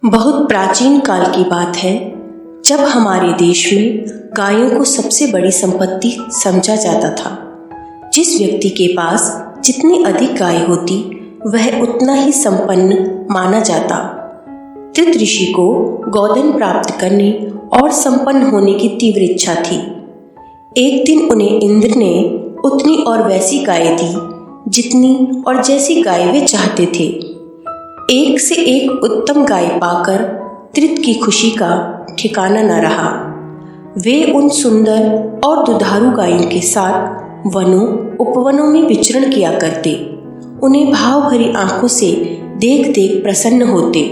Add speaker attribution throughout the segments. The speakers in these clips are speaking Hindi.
Speaker 1: बहुत प्राचीन काल की बात है जब हमारे देश में गायों को सबसे बड़ी संपत्ति समझा जाता था। जिस व्यक्ति के पास जितनी अधिक गाय होती वह उतना ही संपन्न माना जाता। त्रित ऋषि को गोधन प्राप्त करने और संपन्न होने की तीव्र इच्छा थी। एक दिन उन्हें इंद्र ने उतनी और वैसी गाय दी जितनी और जैसी गाय वे चाहते थे। एक से एक उत्तम गाय पाकर त्रित की खुशी का ठिकाना न रहा। वे उन सुंदर और दुधारू गायों के साथ वनों उपवनों में विचरण किया करते। उन्हें भाव भरी आंखों से देख देख प्रसन्न होते।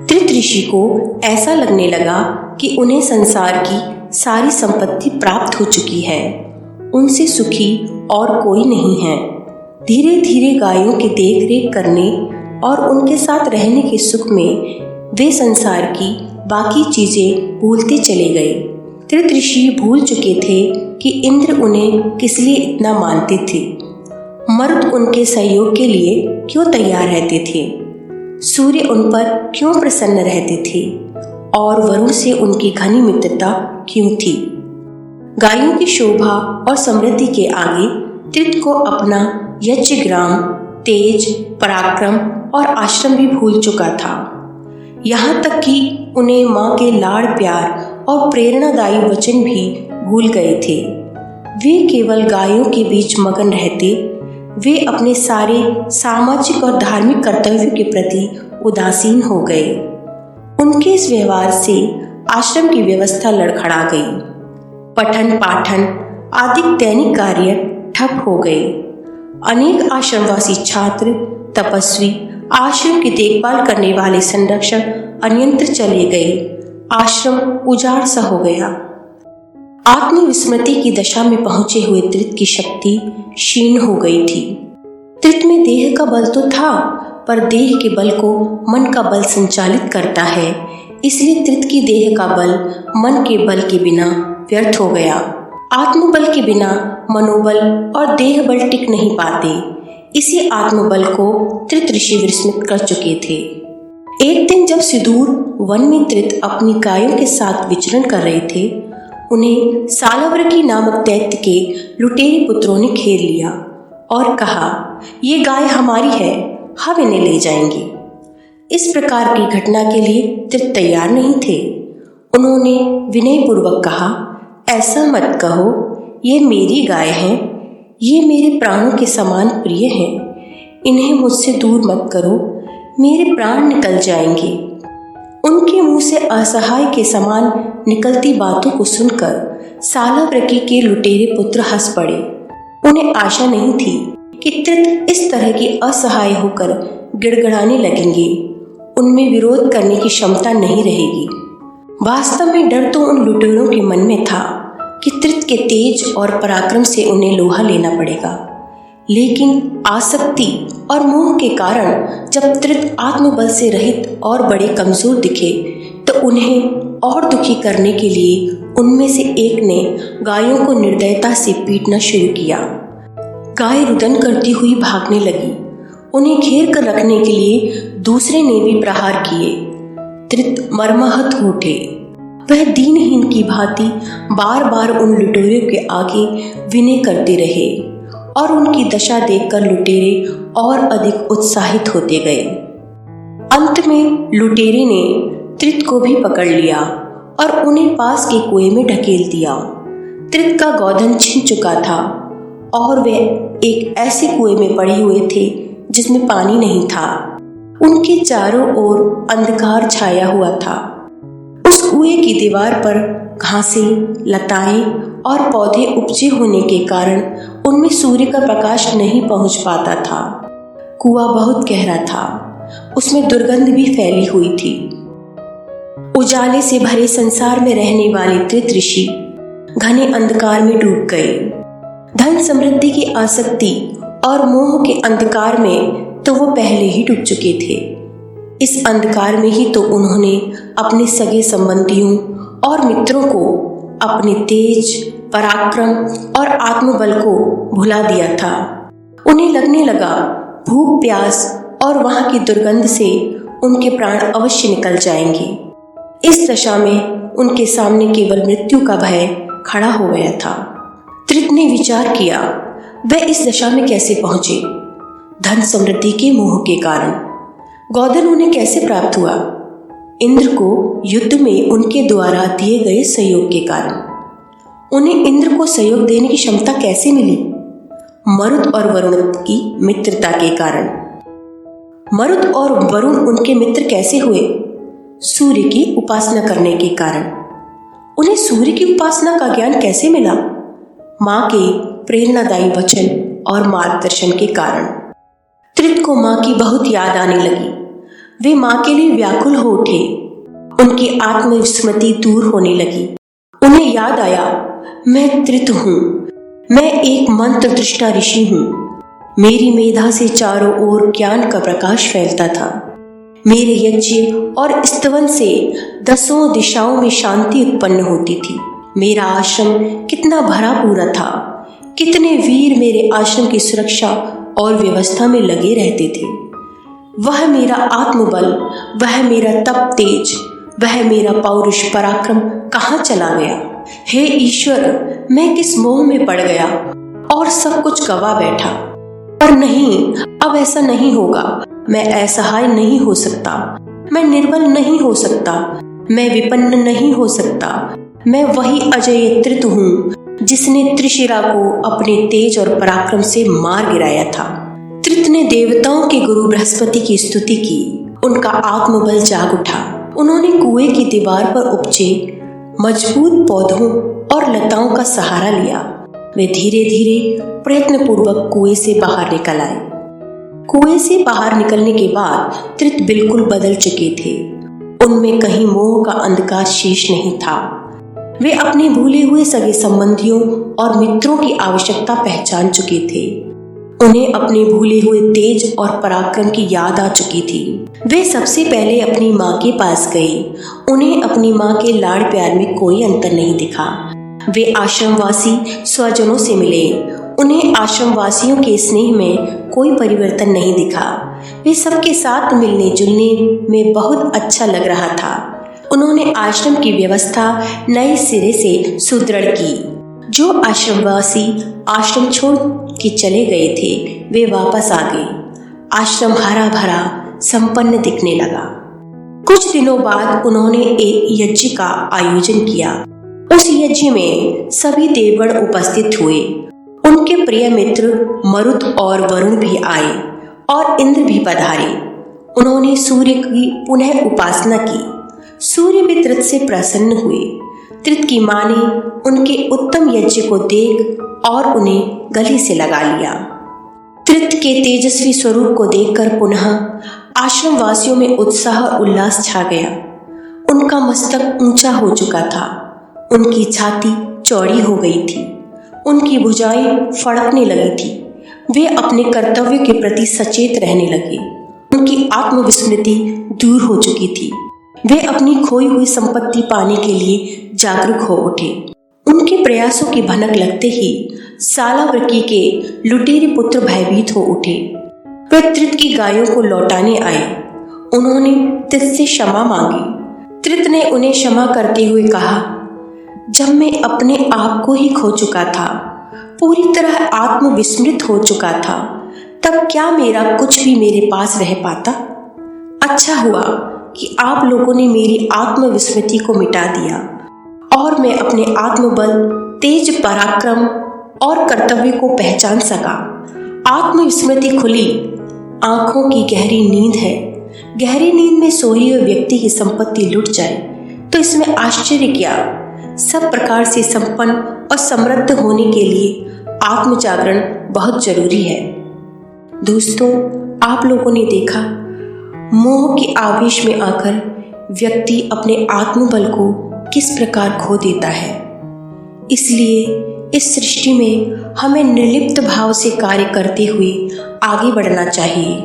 Speaker 1: त्रित ऋषि को ऐसा लगने लगा कि उन्हें संसार की सारी संपत्ति प्राप्त हो चुकी है, उनसे सुखी और कोई नहीं है। धीरे धीरे गायों की देख रेख करने और उनके साथ रहने के सुख में वे संसार की बाकी चीजें भूलते चले गए। त्रित ऋषि भूल चुके थे कि इंद्र उन्हें किस लिए इतना मानते थे। मरुत उनके सहयोग के लिए क्यों तैयार रहते थे, सूर्य उन पर क्यों प्रसन्न रहते थे और वरुण से उनकी घनी मित्रता क्यों थी। गायों की शोभा और समृद्धि के आगे त्रित को अपना यज्ञग्राम, तेज, पराक्रम और आश्रम भी भूल चुका था। यहाँ तक कि उन्हें माँ के लाड़ प्यार और प्रेरणादायी वचन भी भूल गए थे। वे केवल गायों के बीच मगन रहते। वे अपने सारे सामाजिक और धार्मिक कर्तव्यों के प्रति उदासीन हो गए। उनके इस व्यवहार से आश्रम की व्यवस्था लड़खड़ा गई। पठन पाठन आदि दैनिक कार्य ठप हो गए। अनेक आश्रमवासी छात्र, तपस्वी, आश्रम की देखभाल करने वाले संरक्षक अन्यंत्र चले गए। आश्रम उजाड़ सा हो गया। आत्मविस्मृति की दशा में पहुंचे हुए त्रित की शक्ति क्षीण हो गई थी। त्रित में देह का बल तो था, पर देह के बल को मन का बल संचालित करता है। इसलिए त्रित की देह का बल मन के बल के बिना व्यर्थ हो गया। आत्मबल के बिना मनोबल और देह बल टिक नहीं पाते। इसी आत्मबल को त्रित ऋषि विस्मृत कर चुके थे। एक दिन जब सुदूर वन में त्रित अपनी गायों के साथ विचरण कर रहे थे, उन्हें सालवर्की नामक दैत्य के लुटेरे पुत्रों ने घेर लिया और कहा, ये गाय हमारी है, हम इन्हें ले जाएंगे। इस प्रकार की घटना के लिए त्रित तैयार नहीं थे। उन्होंने विनयपूर्वक कहा, ऐसा मत कहो, ये मेरी गाय हैं, ये मेरे प्राणों के समान प्रिय हैं। इन्हें मुझसे दूर मत करो, मेरे प्राण निकल जाएंगे। उनके मुंह से असहाय के समान निकलती बातों को सुनकर सालवर्की के लुटेरे पुत्र हंस पड़े। उन्हें आशा नहीं थी कि त्रित इस तरह की असहाय होकर गिड़गिड़ाने लगेंगे। उनमें विरोध करने की क्षमता नहीं रहेगी। वास्तव में डर तो उन लुटेरों के मन में था कि त्रित के तेज और पराक्रम से उन्हें लोहा लेना पड़ेगा। लेकिन आसक्ति और मोह के कारण जब त्रित आत्मबल से रहित और बड़े कमजोर दिखे तो उन्हें और दुखी करने के लिए उनमें से एक ने गायों को निर्दयता से पीटना शुरू किया। गाय रुदन करती हुई भागने लगी। उन्हें घेर कर रखने के लिए दूसरे ने भी प्रहार किए। त्रित मर्माहत हो उठे। वह दीनहीन की भांति बार बार उन लुटेरों के आगे विनय करते रहे और उनकी दशा देखकर लुटेरे और अधिक उत्साहित होते गए। अंत में लुटेरे ने त्रित को भी पकड़ लिया और उन्हें पास के कुएं में ढकेल दिया। त्रित का गोधन छिन चुका था और वे एक ऐसे कुएं में पड़े हुए थे जिसमें पानी नहीं था। उनके चारों ओर अंधकार छाया हुआ था। उस कुएं की दीवार पर घासें, लताएं और पौधे उपजे होने के कारण उनमें सूर्य का प्रकाश नहीं पहुंच पाता था। कुआं बहुत गहरा था। उसमें दुर्गंध भी फैली हुई थी। उजाले से भरे संसार में रहने वाले त्रित ऋषि घने अंधकार में डूब गए। धन समृद्धि की आसक्ति और मोह के अंधकार में तो वो पहले ही डूब चुके थे। इस अंधकार में ही तो उन्होंने अपने सगे संबंधियों और मित्रों को अपने तेज, पराक्रम और आत्मबल को भुला दिया था। उन्हें लगने लगा भूख प्यास और वहां की दुर्गंध से उनके प्राण अवश्य निकल जाएंगे। इस दशा में उनके सामने केवल मृत्यु का भय खड़ा हो गया था। त्रित ने विचार किया, वह इस दशा में कैसे पहुंचे? धन समृद्धि के मोह के कारण। गोधन उन्हें कैसे प्राप्त हुआ? इंद्र को युद्ध में उनके द्वारा दिए गए सहयोग के कारण। उन्हें इंद्र को सहयोग देने की क्षमता कैसे मिली? मरुत और वरुण की मित्रता के कारण। मरुत और वरुण उनके मित्र कैसे हुए? सूर्य की उपासना करने के कारण। उन्हें सूर्य की उपासना का ज्ञान कैसे मिला? माँ के प्रेरणादायी वचन और मार्गदर्शन के कारण। त्रित को माँ की बहुत याद आने लगी। वे माँ के लिए व्याकुल हो उठे। उनकी आत्मविस्मृति दूर होने लगी। उन्हें याद आया, मैं त्रित हूँ, मैं एक मंत्र दृष्टा ऋषि हूँ। मेरी मेधा से चारों ओर ज्ञान का प्रकाश फैलता था। मेरे यज्ञ और स्तवन से 10 दिशाओं में शांति उत्पन्न होती थी। मेरा आश्रम कितना भरा पूरा था। कितने वीर मेरे आश्रम की सुरक्षा और व्यवस्था में लगे रहते थे। वह मेरा आत्मबल, वह मेरा तप तेज, वह मेरा पौरुष पराक्रम कहाँ चला गया? हे ईश्वर, मैं किस मोह में पड़ गया और सब कुछ गवा बैठा। पर नहीं, अब ऐसा नहीं होगा। मैं असहाय नहीं हो सकता, मैं निर्बल नहीं हो सकता, मैं विपन्न नहीं हो सकता। मैं वही अजय त्रित हूँ जिसने त्रिशिरा को अपने तेज और पराक्रम से मार गिराया था। त्रित ने देवताओं के गुरु बृहस्पति की स्तुति की। उनका आत्मबल जाग उठा। उन्होंने कुएं की दीवार पर उपजे मजबूत पौधों और लताओं का सहारा लिया। वे धीरे धीरे प्रयत्न पूर्वक कुएं से बाहर निकल आए। कुएं से बाहर निकलने के बाद त्रित बिल्कुल बदल चुके थे। उनमें कहीं मोह का अंधकार शेष नहीं था। वे अपने भूले हुए सगे संबंधियों और मित्रों की आवश्यकता पहचान चुके थे। उन्हें अपने भूले हुए तेज और पराक्रम की याद आ चुकी थी। वे सबसे पहले अपनी माँ के पास गए। उन्हें अपनी माँ के लाड़ प्यार में कोई अंतर नहीं दिखा। वे आश्रमवासी स्वजनों से मिले। उन्हें आश्रमवासियों के स्नेह में कोई परिवर्तन नहीं दिखा। वे सबके साथ मिलने जुलने में बहुत अच्छा लग रहा था। उन्होंने आश्रम की व्यवस्था नए सिरे से सुदृढ़ की। जो आश्रमवासी आश्रम छोड़ के चले गए थे, वे वापस आ गए। आश्रम हरा भरा संपन्न दिखने लगा। कुछ दिनों बाद उन्होंने एक यज्ञ का आयोजन किया। उस यज्ञ में सभी देवगण उपस्थित हुए। उनके प्रिय मित्र मरुत और वरुण भी आए और इंद्र भी पधारे। उन्होंने सूर्य की पुनः उपासना की। सूर्य भी त्रित से प्रसन्न हुए। त्रित की माँ ने उनके उत्तम यज्ञ को देख और उन्हें गले से लगा लिया। त्रित के तेजस्वी स्वरूप को देखकर पुनः आश्रम वासियों में उत्साह और उल्लास छा गया। उनका मस्तक ऊंचा हो चुका था। उनकी छाती चौड़ी हो गई थी। उनकी भुजाएं फड़कने लगी थी। वे अपने कर्तव्य के प्रति सचेत रहने लगे। उनकी आत्मविस्मृति दूर हो चुकी थी। वे अपनी खोई हुई संपत्ति पाने के लिए जागरूक हो उठे। उनके प्रयासों की भनक लगते ही सालावृकी के लुटेरे पुत्र भयभीत हो उठे। वे त्रित की गायों को लौटाने आए। उन्होंने त्रित से क्षमा मांगी। त्रित ने उन्हें क्षमा करते हुए कहा, जब मैं अपने आप को ही खो चुका था, पूरी तरह आत्मविस्मृत हो चुका था, तब क्या मेरा कुछ भी मेरे पास रह पाता? अच्छा हुआ कि आप लोगों ने मेरी आत्मविस्मृति को मिटा दिया और मैं अपने आत्मबल, तेज पराक्रम और कर्तव्य को पहचान सका। आत्मविस्मृति खुली। आंखों की गहरी नींद है। गहरी नींद में सोए हुए व्यक्ति की संपत्ति लुट जाए तो इसमें आश्चर्य क्या? सब प्रकार से संपन्न और समृद्ध होने के लिए आत्मजागरण बहुत जरूरी है। दोस्तों, आप लोगों ने देखा, मोह के आवेश में आकर व्यक्ति अपने आत्मबल को किस प्रकार खो देता है। इसलिए इस सृष्टि में हमें निर्लिप्त भाव से कार्य करते हुए आगे बढ़ना चाहिए,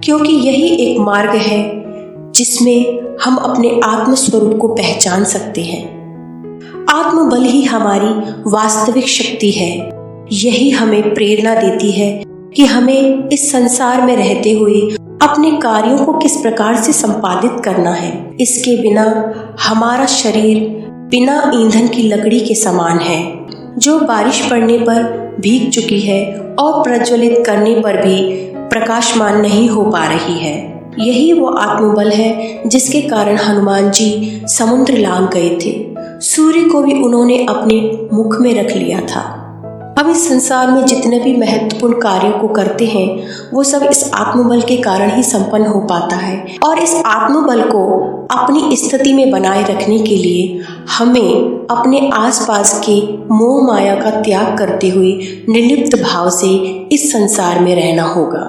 Speaker 1: क्योंकि यही एक मार्ग है जिसमें हम अपने आत्मस्वरूप को पहचान सकते हैं। आत्मबल ही हमारी वास्तविक शक्ति है। यही हमें प्रेरणा देती है कि हमें इस संसार में रहते हुए अपने कार्यों को किस प्रकार से संपादित करना है। इसके बिना हमारा शरीर बिना ईंधन की लकड़ी के समान है, जो बारिश पड़ने पर भीग चुकी है और प्रज्वलित करने पर भी प्रकाशमान नहीं हो पा रही है। यही वो आत्मबल है जिसके कारण हनुमान जी समुद्र लांघ गए थे। सूर्य को भी उन्होंने अपने मुख में रख लिया था। हम इस संसार में जितने भी महत्वपूर्ण कार्यों को करते हैं वो सब इस आत्मबल के कारण ही संपन्न हो पाता है। और इस आत्मबल को अपनी स्थिति में बनाए रखने के लिए हमें अपने आसपास के मोह माया का त्याग करते हुए निर्लिप्त भाव से इस संसार में रहना होगा।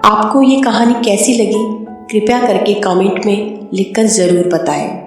Speaker 1: आपको ये कहानी कैसी लगी कृपया करके कमेंट में लिखकर ज़रूर बताएं।